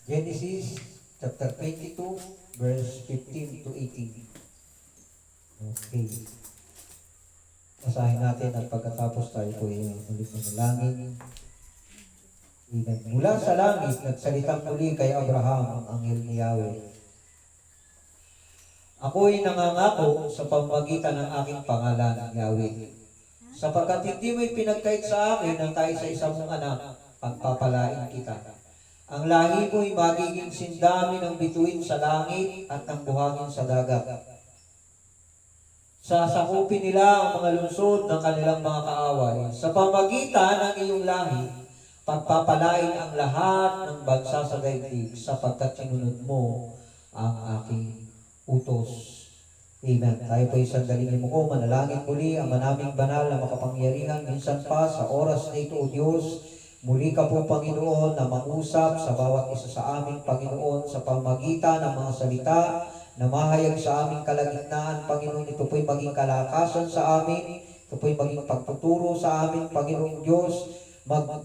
Genesis chapter 22, verse 15 to 18. Okay. Basahin natin at pagkatapos tayo po ay muli manalangin. Amen. Mula sa langit, nagsalitang muli kay Abraham ang anghel ni Yahweh. Ako'y nangangako sa pamamagitan ng aking pangalan, Yahweh. Sapagkat hindi mo'y pinagkait sa akin ng tayo sa isang anak, pagpapalain kita. Ang lahi mo'y magiging sindami ng bituin sa langit at ng buhangin sa dagat. Sasakupin nila ang mga lungsod ng kanilang mga kaaway. Sa pamagitan ng iyong lahi, pagpapalain ang lahat ng bansa sa daigdig sapagkat sinunod mo ang aking utos. Amen. Tayo po isang mo ko, manalangin muli ang manaming banal na makapangyarihan minsan pa sa oras na ito, O Diyos. Muli ka po, Panginoon, na mangusap sa bawat isa sa aming Panginoon sa pamagitan ng mga salita na mahayag sa aming kalagitnaan, Panginoon. Ito po'y maging kalakasan sa amin. Ito po'y maging pagtuturo sa amin, Panginoong Diyos.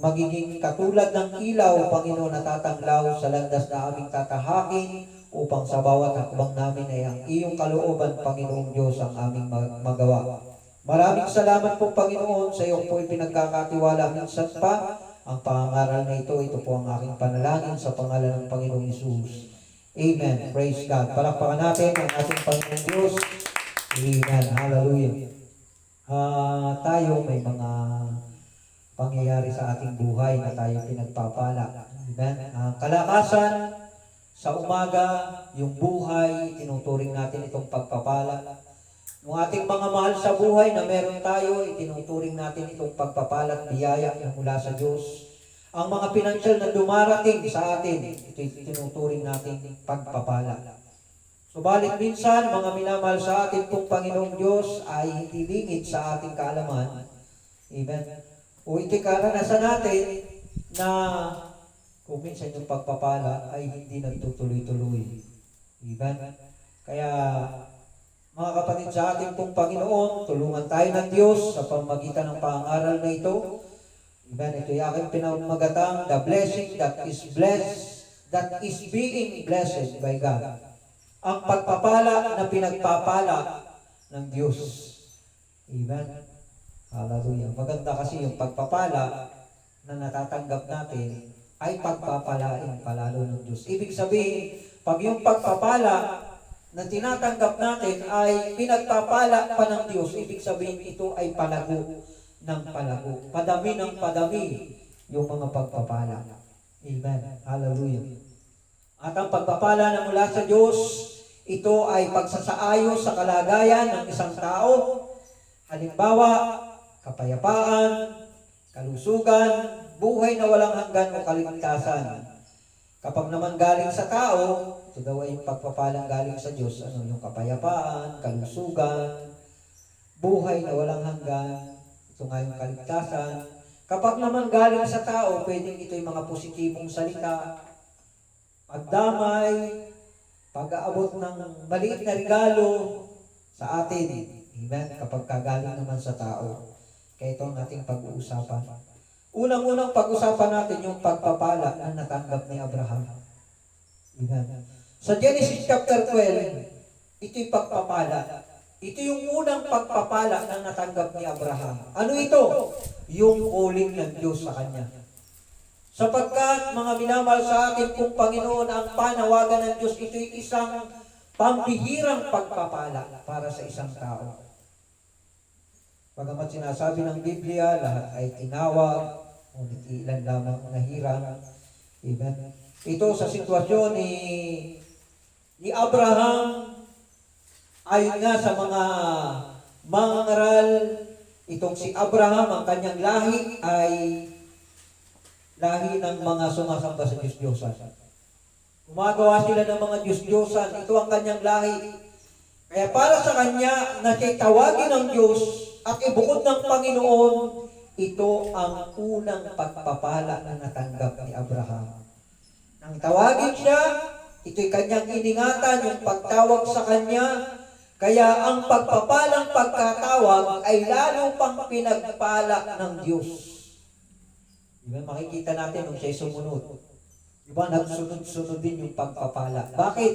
Magiging katulad ng ilaw, Panginoon, na tatanglaw sa landas na aming tatahakin upang sa bawat hakbang namin ay ang iyong kalooban, Panginoong Diyos, ang aming magawa. Maraming salamat po, Panginoon, sa iyo po'y pinagkakatiwala minsan pa ang pangangaral na ito. Ito po ang aking panalangin sa pangalan ng Panginoong Hesus. Amen. Praise God. Palakpakan natin ang ating Panginoong Diyos. Amen. Hallelujah. Tayo may mga pangyayari sa ating buhay na tayo pinagpapala. Amen. Kalakasan sa umaga, yung buhay, tinuturing natin itong pagpapala. Yung ating mga mahal sa buhay na meron tayo, itinuturing natin itong pagpapala at biyaya na mula sa Diyos. Ang mga pinansyal na dumarating sa atin, ito itinuturing natin pagpapala. Subalit minsan, mga minamahal sa atin kung Panginoong Diyos ay hindi lingid sa ating kaalaman. Amen. O ito'y karanasan natin na kung minsan yung pagpapala ay hindi nagtutuloy-tuloy. Amen. Kaya mga kapatid sa ating pong Panginoon, tulungan tayo ng Diyos sa pamagitan ng pangaral na ito. Amen. Ito yung aking pinamagatang, the blessing that is blessed, that is being blessed by God. Ang pagpapala na pinagpapala ng Diyos. Amen. Hallelujah. Maganda kasi yung pagpapala na natatanggap natin ay pagpapalain palalo ng Diyos. Ibig sabihin, pag yung pagpapala na tinatanggap natin ay pinagpapala pa ng Diyos, ibig sabihin ito ay palago ng palago. Padami ng padami yung mga pagpapala. Amen. Hallelujah. At ang pagpapala na mula sa Diyos, ito ay pagsasaayos sa kalagayan ng isang tao. Halimbawa, kapayapaan, kalusugan, buhay na walang hanggan o kaligtasan. Kapag naman galing sa tao, ito daw ay pagpapalang galing sa Diyos, yung kapayapaan, kalusugan, buhay na walang hanggan, ito nga yung kaligtasan. Kapag naman galing sa tao, pwedeng ito yung mga positibong salita, pagdamay, pag-aabot ng maliit na regalo sa atin. Amen? Kapag kagaling naman sa tao. Kaya ito ang ating pag-uusapan. Unang-unang pag-usapan natin yung pagpapala na natanggap ni Abraham. Amen. Sa Genesis chapter 12, ito'y pagpapala. Ito yung unang pagpapala na natanggap ni Abraham. Ano ito? Yung calling ng Diyos sa kanya. Sapagkat mga minamahal sa atin kung Panginoon, ang panawagan ng Diyos, ito'y isang pambihirang pagpapala para sa isang tao. Pagamat sinasabi ng Biblia, lahat ay tinawag, ngunit ilan lamang nahirang. Amen. Ito sa sitwasyon ni Abraham, ayon nga sa mga mangangaral, itong si Abraham, ang kanyang lahi ay lahi ng mga sumasamba sa Diyos-Diyosan. Gumagawa sila ng mga Diyos-Diyosan. Ito ang kanyang lahi. Kaya para sa kanya na siya'y tawagin ng Diyos at ibukod ng Panginoon, ito ang unang pagpapala na natanggap ni Abraham. Nang tawagin siya, ito'y kanyang iningatan, yung pagtawag sa kanya. Kaya ang pagpapalang pagkatawag ay lalo pang pinagpala ng Diyos. Diba? Makikita natin nung siya'y sumunod. Diba, nagsunod-sunod din yung pagpapala. Bakit?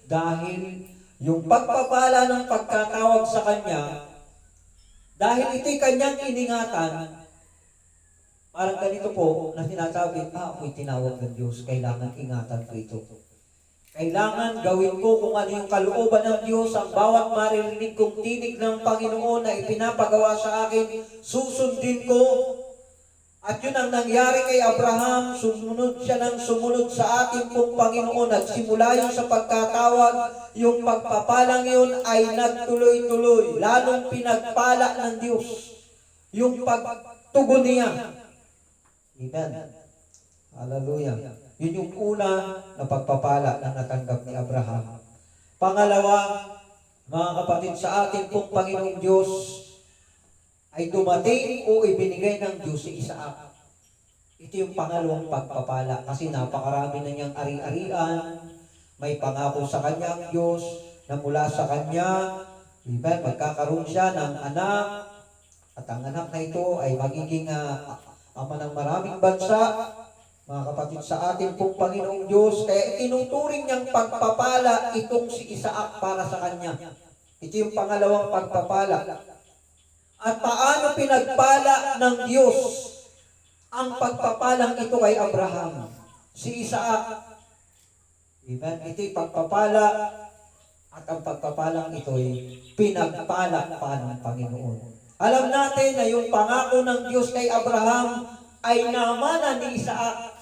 Dahil yung pagpapala ng pagkatawag sa Kanya, dahil ito'y Kanyang iningatan, parang ganito po na sinasabi, ako'y tinawag ng Diyos, kailangan ingatan ko ito. Kailangan gawin ko kung ano yung kalooban ng Diyos, ang bawat maririnig kong tinig ng Panginoon na ipinapagawa sa akin, susundin ko. At yun ang nangyari kay Abraham, sumunod siya ng sumunod sa ating pong Panginoon. Nagsimula yun sa pagkatawag, yung pagpapalang yun ay nagtuloy-tuloy, lalong pinagpala ng Diyos yung pagtugon niya. Amen. Hallelujah. Yun yung una na pagpapala na natanggap ni Abraham. Pangalawa, mga kapatid, sa ating pong Panginoong Diyos, ay dumating o ibinigay ng Diyos si Isaac. Ito yung pangalawang pagpapala kasi napakarami na niyang ari-arian, may pangako sa kanya ang Diyos na mula sa kanya, magkakaroon siya ng anak at ang anak na ito ay magiging ama ng maraming bansa, mga kapatid, sa ating pong Panginoong Diyos. Kaya itinuturing niyang pagpapala itong si Isaac para sa kanya. Ito yung pangalawang pagpapala. At paano pinagpala ng Diyos ang pagpapalang ito kay Abraham? Si Isaac. Amen? Ito'y pagpapala at ang pagpapalang ito'y pinagpala pa ng Panginoon. Alam natin na yung pangako ng Diyos kay Abraham ay namana ni Isaac.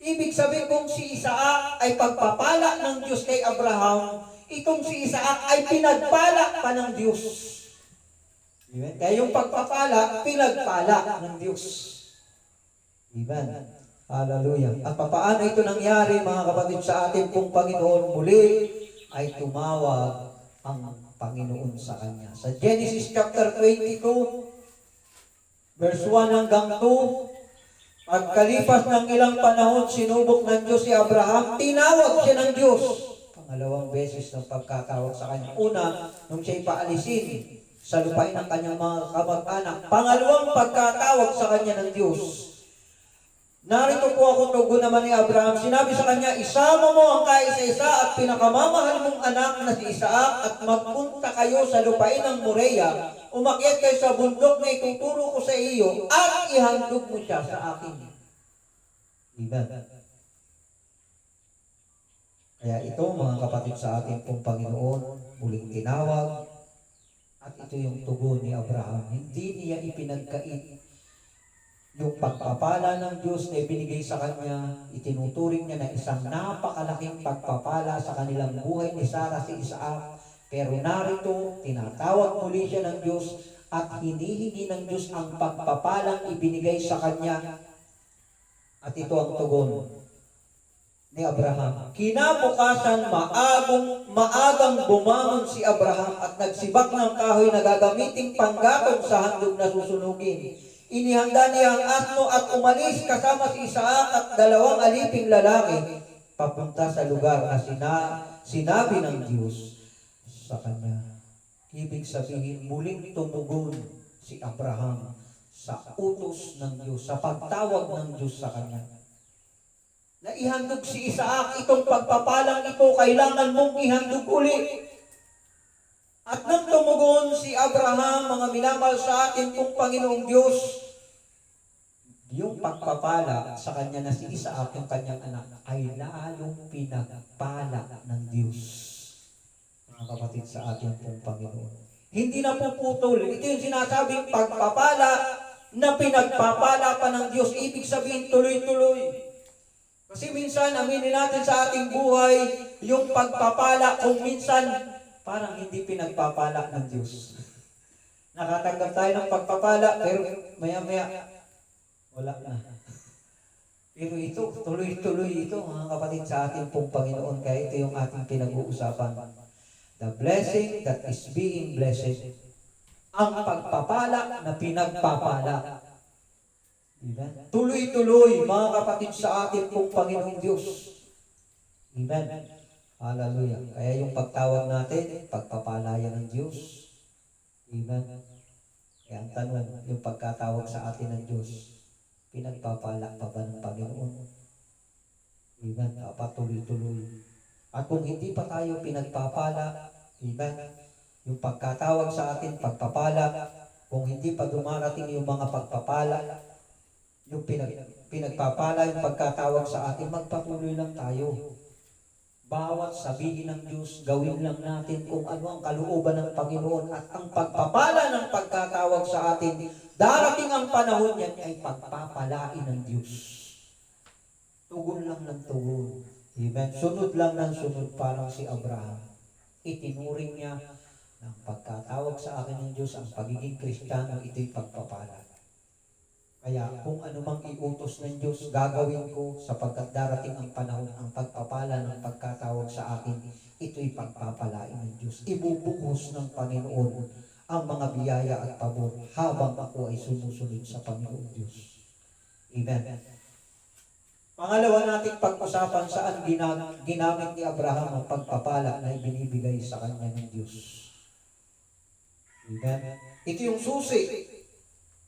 Ibig sabihin kung si Isaac ay pagpapala ng Diyos kay Abraham, itong si Isaac ay pinagpala pa ng Diyos. Amen. Kaya yung pagpapala, pinagpala ng Diyos. Amen. Hallelujah. At paano ito nangyari, mga kapatid, sa ating pong Panginoon? Muli ay tumawag ang Panginoon sa Kanya. Sa Genesis chapter 22, verse 1 hanggang 2, pagkalipas ng ilang panahon, sinubok ng Diyos si Abraham, tinawag siya ng Diyos. Pangalawang beses ng pagkatawag sa Kanya. Una, nung siya'y paalisin sa lupain ng kanyang mga kamag-anak. Pangalawang pagkatawag sa kanya ng Diyos. Narito po ako, tugon naman ni Abraham. Sinabi sa kanya, isama mo ang kaisa-isa at pinakamamahal mong anak na si Isaac at magpunta kayo sa lupain ng Morea. Umakyat kayo sa bundok na ituturo ko sa iyo at ihandog mo siya sa akin. Amen. Kaya ito, mga kapatid, sa ating pong Panginoon, muling tinawag. At ito yung tugon ni Abraham. Hindi niya ipinagkait yung pagpapala ng Diyos na ibinigay sa kanya. Itinuturing niya na isang napakalaking pagpapala sa kanilang buhay ni Sarah si Isaac. Pero narito, tinatawag muli siya ng Diyos at hinihingi ng Diyos ang pagpapalang ibinigay sa kanya. At ito ang tugon ni Abraham. Kinabukasan, maagang bumangon si Abraham at nagsibak ng kahoy na gagamiting panggatong sa handog na susunugin. Inihanda niya ang asno at umalis kasama si Isaac at dalawang aliping lalaki papunta sa lugar na sinabi ng Diyos sa kanya. Ibig sabihin, muling tumugon si Abraham sa utos ng Diyos, sa pagtawag ng Diyos sa kanya. Na ihandog si Isaac, itong pagpapalang ito, kailangan mong ihandog uli. At nang tumugon si Abraham, mga minamahal sa atin pong Panginoong Diyos, yung pagpapala sa kanya na si Isaac, yung kanyang anak, ay lalong pinagpala ng Diyos. Mga kapatid, sa atin pong Panginoon. Hindi na puputol. Ito yung sinasabing pagpapala na pinagpapala pa ng Diyos. Ibig sabihin, tuloy-tuloy. Kasi minsan, aminin natin sa ating buhay, yung pagpapala, kung minsan, parang hindi pinagpapala ng Diyos. Nakatanggap tayo ng pagpapala, pero maya-maya, wala na. Pero ito, tuloy-tuloy ito, mga kapatid, sa ating pong Panginoon. Kaya ito yung ating pinag-uusapan. The blessing that is being blessed. Ang pagpapala na pinagpapala. Amen. Tuloy-tuloy, mga kapatid, sa ating pong Panginoong Diyos. Amen. Hallelujah. Kaya yung pagtawag natin, pagpapalaya ng Diyos. Amen. Kaya ang tanong, yung pagkatawag sa atin ng Diyos, pinagpapala pa ba ng Panginoon? Amen. Dapat tuloy-tuloy. At kung hindi pa tayo pinagpapala, amen, yung pagkatawag sa atin, pagpapala, kung hindi pa dumarating yung mga pagpapala, yung pinagpapala, yung pagkatawag sa atin, magpatuloy lang tayo. Bawat sabihin ng Diyos, gawin lang natin kung ano ang kalooban ng Panginoon at ang pagpapala ng pagkatawag sa atin. Darating ang panahon yan ay pagpapalain ng Diyos. Tugon lang ng tugon. Amen. Sunod lang ng sunod parang si Abraham. Itinuring niya ng pagkatawag sa akin ng Diyos, ang pagiging Kristiyano, ito'y pagpapala. Kaya kung ano mang iutos ng Diyos, gagawin ko sapagkat darating ang panahon, ang pagpapala ng pagkatawag sa akin, ito'y pagpapalain ng Diyos. Ibubuhos ng Panginoon ang mga biyaya at pabor habang ako ay sumusunod sa Panginoon Diyos. Amen. Pangalawa nating pag-usapan saan ginamit ni Abraham ang pagpapala na ibinibigay sa kanya ng Diyos. Amen. Ito yung susi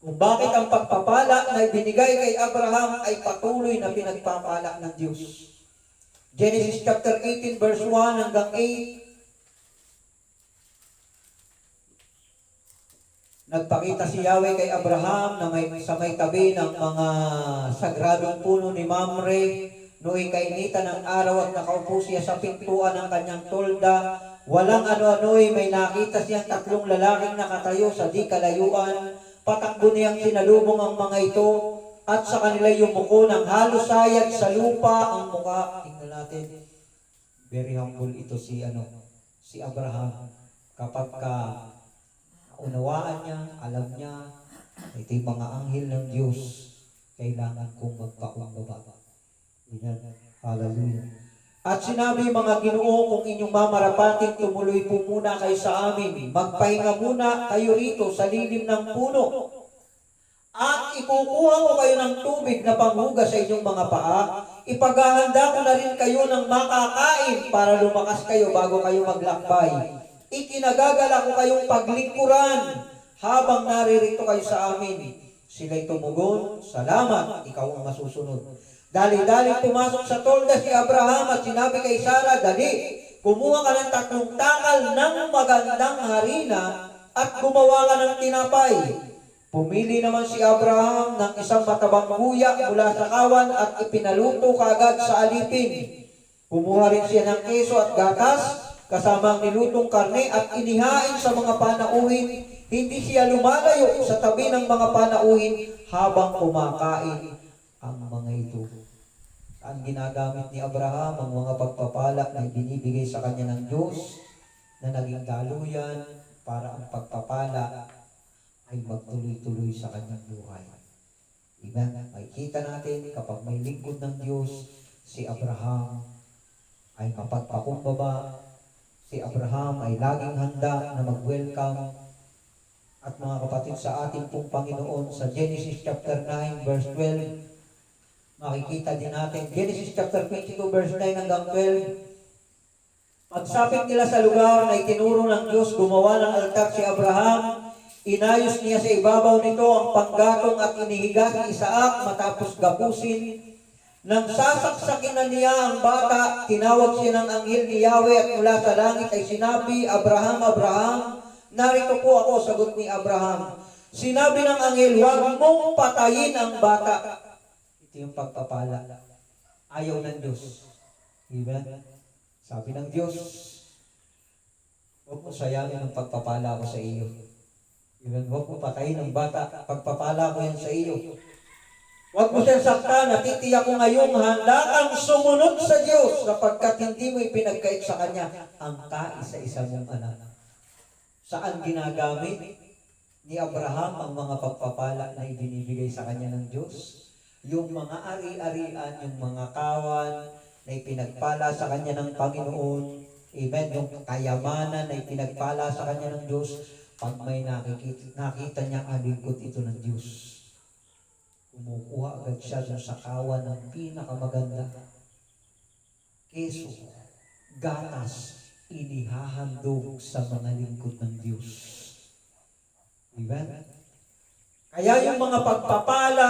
kung bakit ang pagpapala na ibinigay kay Abraham ay patuloy na pinagpapala ng Diyos. Genesis chapter 18 verse 1 hanggang 8. Nagpakita si Yahweh kay Abraham na sa may tabi ng mga sagradong puno ni Mamre. Noong kainitan ng araw at nakaupo siya sa pintuan ng kanyang tolda. Walang ano-ano'y may nakita siyang tatlong lalaking nakatayo sa di kalayuan. Patakbo niyang sinalubong ang mga ito at sa kanila yumuko ng halos sayad sa lupa ang mukha. Tingnan natin. Very humble ito si Abraham. Kapag unawaan niya, alam niya, ito yung mga anghel ng Diyos, kailangan kong magpakumbaba. Hallelujah. At sinabi mga Ginoo, kung inyong mamarapating, tumuloy po muna kayo sa amin. Magpahinga muna kayo rito sa lilim ng puno. At ikukuha ko kayo ng tubig na panghugas sa inyong mga paa. Ipaghahanda ko na rin kayo ng makakain para lumakas kayo bago kayo maglakbay. Ikinagagala ko kayong paglingkuran habang naririto kayo sa amin. Sila'y tumugon, salamat, ikaw ang masusunod. Dali-dali pumasok sa tolda si Abraham at sinabi kay Sarah, dali, kumuha ka ng 3 takal ng magandang harina at gumawa ka ng tinapay. Pumili naman si Abraham ng isang matabang buya mula sa kawan at ipinaluto kaagad sa alipin. Kumuha rin siya ng keso at gatas, kasama ang nilutong karne at inihain sa mga panauhin. Hindi siya lumalayo sa tabi ng mga panauhin habang kumakain ang mga ito. Ang ginagamit ni Abraham ang mga pagpapala na ibinibigay sa kanya ng Diyos na naging daluyan para ang pagpapala ay magtuloy-tuloy sa kanyang buhay. Amen. Makikita natin kapag may lingkod ng Diyos, si Abraham ay mapagpakumbaba. Si Abraham ay laging handa na mag-welcome. At mga kapatid, sa ating pong Panginoon, sa Genesis chapter 9 verse 12, makikita din natin, Genesis chapter 22 verse 9 hanggang 12, pagsapit nila sa lugar na itinuro ng Diyos, gumawa ng altar si Abraham. Inayos niya sa ibabaw nito ang panggatong at inihiga si Isaac matapos gapusin. Nang sasaksakin na niya ang bata, tinawag siya ng anghel ni Yahweh at mula sa langit ay sinabi, Abraham, Abraham. Narito po ako, sagot ni Abraham. Sinabi ng anghel, huwag mong patayin ang bata. Ito yung pagpapala. Ayaw ng Diyos. Amen? Sabi ng Diyos, huwag mo sayangin ang pagpapala ko sa iyo. Amen? Huwag mo patayin ang bata. Pagpapala ko yan sa iyo. Huwag mo siyang saktan. Natitiyak ko ngayong handa kang sumunod sa Diyos sapagkat hindi mo ipinagkait sa Kanya ang kaisa-isa mong anak. Saan ginagamit ni Abraham ang mga pagpapala na ibinibigay sa kanya ng Diyos? Yung mga ari-arian, yung mga kawan na ipinagpala sa kanya ng Panginoon. Amen. Yung kayamanan na ipinagpala sa kanya ng Diyos. Pag may nakita niyang alingkod ito ng Diyos, kumukuha agad siya dun sa kawan ng pinakamaganda. Keso, gatas, inihahandog sa mga lingkod ng Diyos. Amen? Kaya yung mga pagpapala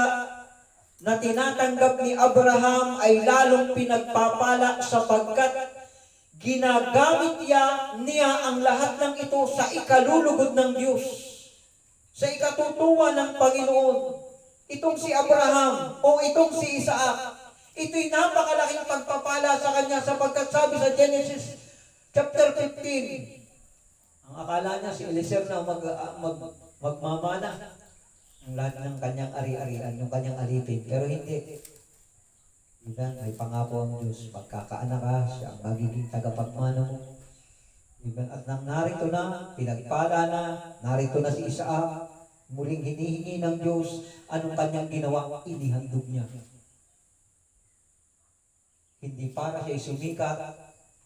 na tinatanggap ni Abraham ay lalong pinagpapala sapagkat ginagamit niya ang lahat ng ito sa ikalulugod ng Diyos, sa ikatutuwa ng Panginoon. Itong si Abraham o itong si Isaac, ito'y napakalaking pagpapala sa kanya sapagkat sabi sa Genesis chapter 15, ang akala niya si Eliezer na magmamana ang lahat ng kanyang ari-arian, yung kanyang alipin. Pero hindi. Diba? May pangako ang Diyos. Pagkakaanak ka, siya ang magiging tagapagmano mo. Diba? At nang narito na, pinagpala na, narito na si Isaac, muling hinihingi ng Diyos, anong kanyang ginawa? Inihandog niya. Hindi para siya sumikat,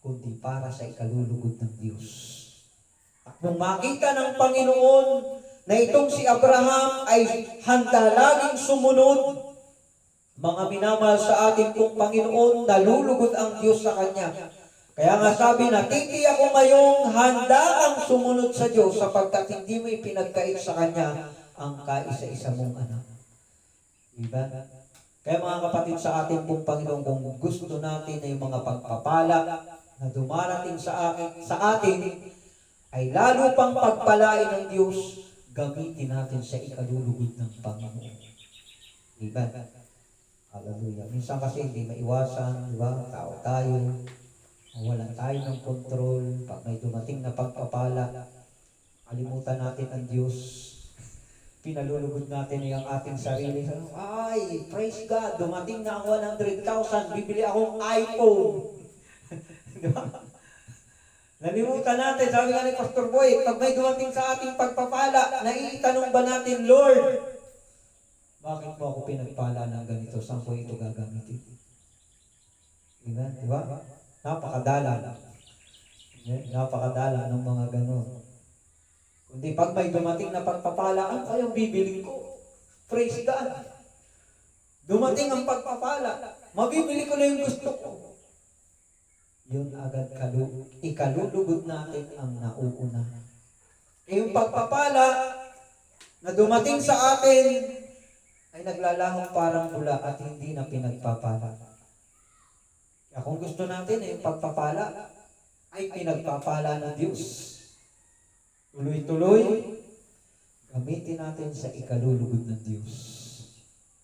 kundi para sa ikalulugod ng Diyos. At nung makita ng Panginoon na itong si Abraham ay handa laging sumunod, mga minamahal sa atin pong Panginoon, nalulugod ang Diyos sa Kanya. Kaya nga sabi na, titiyak ko ngayong handa ang sumunod sa Diyos sapagkat hindi mo ipinagkait sa Kanya ang kaisa-isa mong anak. Diba? Kaya mga kapatid sa atin pong Panginoon, kung gusto natin na yung mga pagpapala na dumarating sa atin, ay lalo pang pagpalain ng Diyos, gamitin natin sa ikalulugod ng Panginoon. Diba? Hallelujah. Minsan kasi hindi maiwasan, diba? Tao tayo, mawalan tayo ng kontrol. Pag may dumating na pagpapala, kalimutan natin ang Diyos. Pinalulugod natin yung ating sarili. Ay, praise God, dumating na ang 100,000, bibili akong iPhone. Diba? Nalimutan natin, sabi nga ni Pastor Boy, pag may dumating sa ating pagpapala, naitanong ba natin, Lord, bakit mo ako pinagpala ng ganito? Saan ko ito gagamitin? Diba? Diba? Napakadala. Napakadala ng mga ganon. Kundi pag may dumating na pagpapala, ang kayang bibiling ko. Praise God. Dumating ang pagpapala, mabibili ko na yung gusto ko. Yun agad ikalulugod natin ang nauuna. Yung pagpapala na dumating sa atin ay naglalahong parang bula at hindi na pinagpapala. Kaya kung gusto natin yung pagpapala ay pinagpapala ng Diyos. Tuloy-tuloy, gamitin natin sa ikalulugod ng Diyos.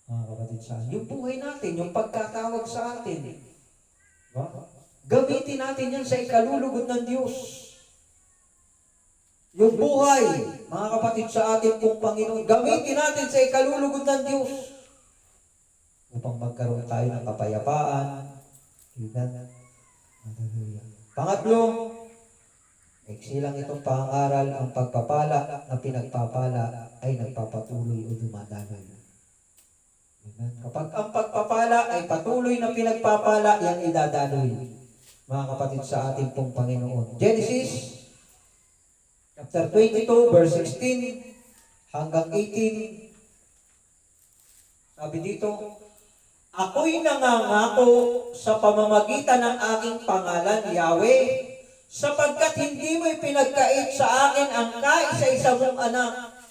Mga kapatid sa atin, yung buhay natin, yung pagkatawag sa atin, diba? Gamitin natin yan sa ikalulugod ng Diyos. Yung buhay, mga kapatid sa atin pong Panginoon, gamitin natin sa ikalulugod ng Diyos upang magkaroon tayo ng kapayapaan. Pangatlo, eksilang itong pangaral, ang pagpapala na pinagpapala ay nagpapatuloy o dumadaloy. Kapag ang pagpapala ay patuloy na pinagpapala, yan idadaloy. Mga kapatid sa ating pong Panginoon. Genesis chapter 22, verse 16 hanggang 18. Sabi dito, ako'y nangangako sa pamamagitan ng aking pangalan, Yahweh, sapagkat hindi mo ipinagkait sa akin ang kaisa-isa mong anak.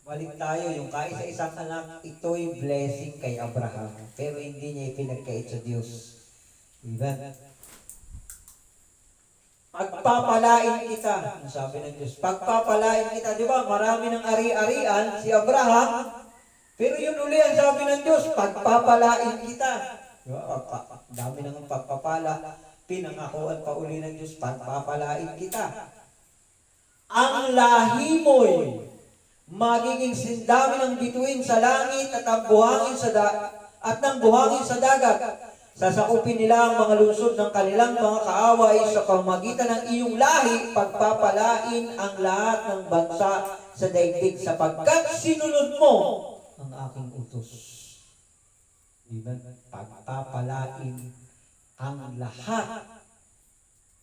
Balik tayo, yung kaisa-isang anak, ito'y blessing kay Abraham. Pero hindi niya ipinagkait sa Diyos. Diba? Pagpapalain kita, sabi ng Diyos, pagpapalain kita. Di ba, marami ng ari-arian si Abraham, pero yun uli ang sabi ng Diyos, pagpapalain kita. Di ba, dami ng pagpapala, pinangakuan pa uli ng Diyos, pagpapalain kita. Ang lahi mo'y magiging sindami ng bituin sa langit at ang buhangin ng buhangin sa dagat. Sasaupin nila ang mga lungsod ng kanilang mga kaaway sa pamamagitan ng iyong lahi, pagpapalain ang lahat ng bansa sa daigdig sapagkat sinunod mo ang aking utos. Diba? Pagpapalain ang lahat,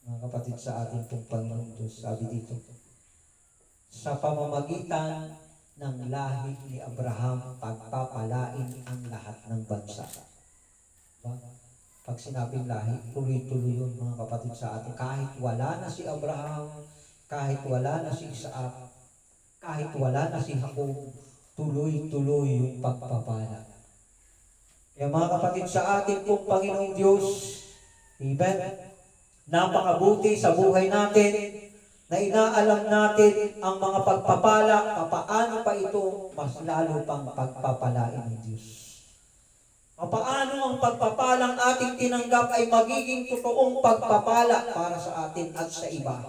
mga kapatid sa ating pong Panginoon Diyos. Sabi dito, sa pamamagitan ng lahi ni Abraham, pagpapalain ang lahat ng bansa. Diba? Pag sinabing lahi, tuloy-tuloy yun, mga kapatid sa atin. Kahit wala na si Abraham, kahit wala na si Isaac, kahit wala na si Jacob, tuloy-tuloy yung pagpapala. Kaya mga kapatid, sa ating pong Panginoong Diyos, amen, napakabuti sa buhay natin na inaalam natin ang mga pagpapala, papaano pa ito mas lalo pang pagpapalain ng Diyos. Papaano ang pagpapalang ating tinanggap ay magiging totoong pagpapala para sa atin at sa iba.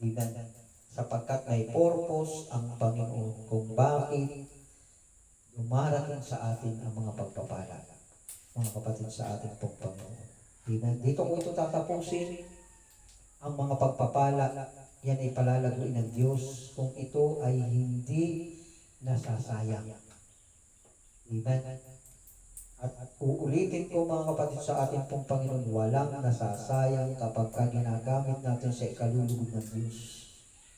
Amen. Sapagkat may purpose ang Panginoon kung bakit dumarating sa atin ang mga pagpapala. Mga kapatid, sa ating pong Panginoon. Amen. Dito ko ito tatapusin. Ang mga pagpapala, yan ay palalaguin ng Diyos kung ito ay hindi nasasayang. Amen. At uulitin ko mga kapatid sa ating pong Panginoon, walang nasasayang kapag ginagamit natin sa ikalulugod ng Diyos.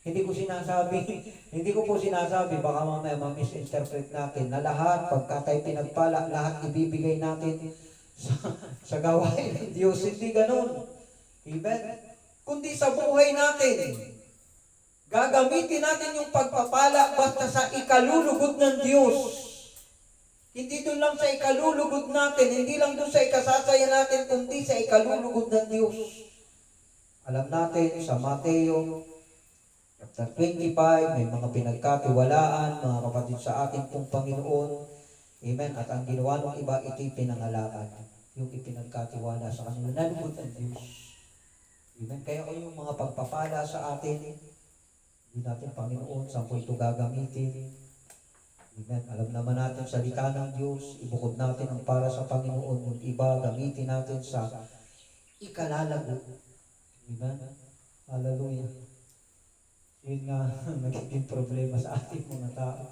Hindi ko po sinasabi, baka mamaya ma-misinterpret natin na lahat, pagka tayo pinagpala, lahat ibibigay natin sa gawain ng Diyos. Hindi ganun. Amen. Kundi sa buhay natin, gagamitin natin yung pagpapala basta sa ikalulugod ng Diyos. Hindi doon lang sa ikalulugod natin, hindi lang doon sa ikasasaya natin, kundi sa ikalulugod ng Diyos. Alam natin sa Mateo chapter 25, may mga pinagkatiwalaan, mga kapatid sa ating pong Panginoon. Amen. At ang ginawa ng iba, ito'y pinangalakan. Yung ipinagkatiwala sa kanila, nalugod ng Diyos. Amen. Kaya kung yung mga pagpapala sa atin, hindi natin, Panginoon, saan po ito gagamitin? Amen. Alam naman natin salita ng Diyos, ibukod natin ang para sa Panginoon, yung iba gamitin natin sa ikalalago. Amen. Hallelujah. Yun nga, nagiging problema sa ating mga tao.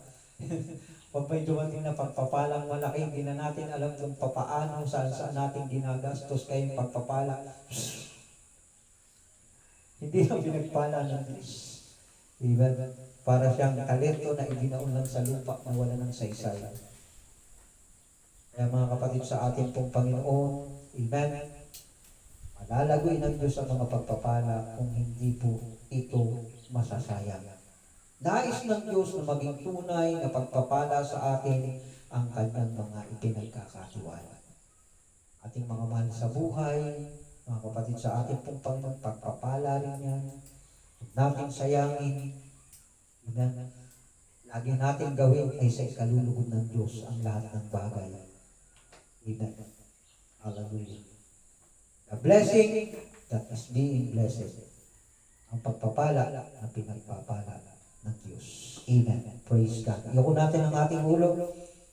Pag may dumating na pagpapalang malaki, hindi na natin alam kung papaano, saan natin ginagastos kayong pagpapala. Hindi na pinagpala ng Diyos. Amen. Para siyang talento na ibinaon lang sa lupa na wala ng saysay. Kaya mga kapatid sa ating pong Panginoon, amen, malalagoy ng Diyos ang mga pagpapala kung hindi po ito masasayang. Nais ng Diyos na maging tunay na pagpapala sa atin ang kanyang mga ipinagkakatiwala. Ating mga mahal sa buhay, mga kapatid sa ating pong Panginoon, pagpapala rin yan. Huwag natin sayangin. Amen. Lagi natin gawin ay sa ikalulugod ng Diyos ang lahat ng bagay. Amen. Hallelujah. The blessing that is being blessed. Ang pagpapala na pinagpapala ng Diyos. Amen. Praise God. Iyoko natin ang ating ulo.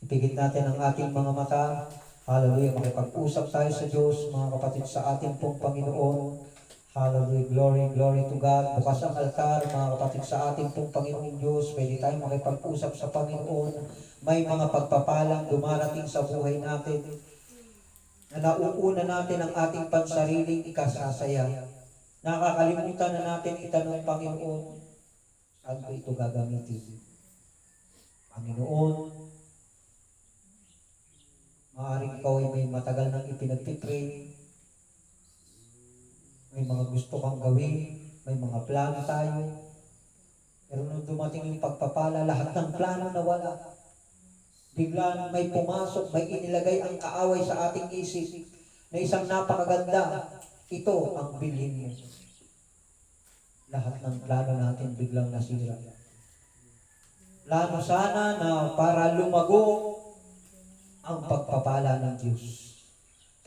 Ipigit natin ang ating mga mata. Hallelujah. Makipag-usap tayo sa Diyos, mga kapatid sa ating pong Panginoon. Hallelujah. Glory, glory to God. Bukas ang altar, mga kapatid sa ating pong Panginoong Diyos. Pwede tayong makipag-usap sa Panginoon. May mga pagpapalang dumarating sa buhay natin na nauuna natin ang ating pansariling ikasasaya. Nakakalimutan na natin itanong, Panginoon, saan ko ito gagamitin? Panginoon, maaaring ikaw ay may matagal nang ipinagpipray, may mga gusto kang gawin, may mga plano tayo, pero nung dumating yung pagpapala, lahat ng plano nawala. Biglang may pumasok, may inilagay ang kaaway sa ating isip na isang napakaganda. Ito ang bilhin mo. Lahat ng plano natin biglang nasira. Plano sana na para lumago ang pagpapala ng Diyos.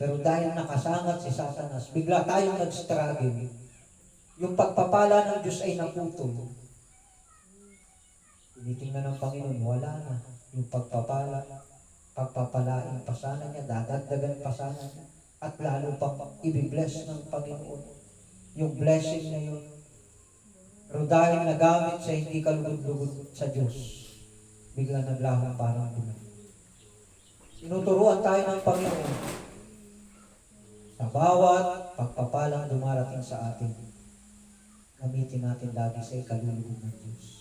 Pero dahil nakasangat si Satanas, bigla tayong nag-struggle. Yung pagpapala ng Diyos ay naputol. Tinitingnan ng Panginoon, wala na. Yung pagpapalain pa sana niya, dadagdagan pa sana niya, at lalo pang i-bless ng Panginoon. Yung blessing na yun. Pero dahil nagamit sa hindi kalugod-lugod sa Diyos, bigla naglahong parang bulan. Sinuturuan tayo ng Panginoon sa bawat pagpapalang dumarating sa atin. Gamitin natin lagi sa ikalulugod ng Diyos.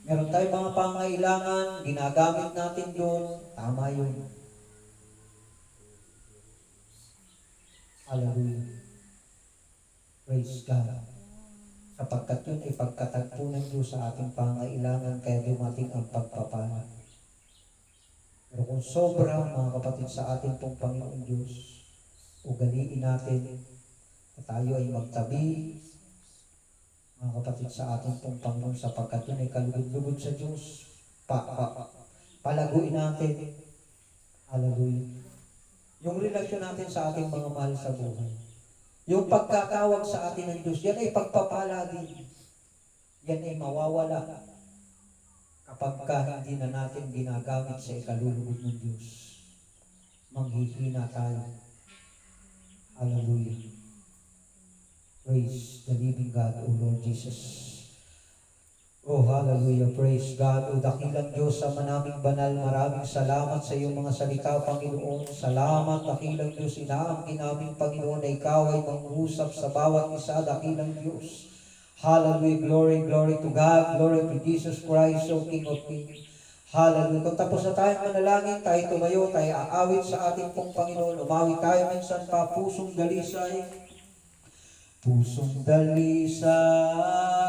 Meron tayong mga pangailangan, ginagamit natin doon, tama yun. Hallelujah. Praise God. Sapagkat yun ay pagkatagpo ng Diyos sa ating pangailangan, kaya dumating ang pagpapala. Pero kung sobra, mga kapatid, sa ating pong Panginoon Diyos, ugaliin natin na tayo ay magtabi, mga kapatid, sa ating pong Panginoon, sapagkat yun ay kalugod-lugod sa Diyos. Palaguin natin. Hallelujah. Yung relasyon natin sa ating mga mahal sa buhay. Yung pagkatawag sa atin ng Diyos, yan ay pagpapala din. Yan ay mawawala kapag hindi na natin ginagamit sa ikalulugod ng Diyos. Manghihina tayo. Hallelujah. Praise the living God, O Lord Jesus. Oh, hallelujah. Praise God. O dakilang Diyos sa manaming banal, maraming salamat sa iyong mga salita, Panginoon. Salamat, dakilang Diyos. Inaangkin namin, Panginoon, na ikaw ay mangusap sa bawat isa, dakilang Diyos. Hallelujah. Glory, glory to God. Glory to Jesus Christ, O King of Kings. Hallelujah. Kung tapos na tayong manalangin, tayo tumayo, tayo aawit sa ating pong Panginoon. Umawi tayo minsan pa, pusong dalisay. Pusong dalisay.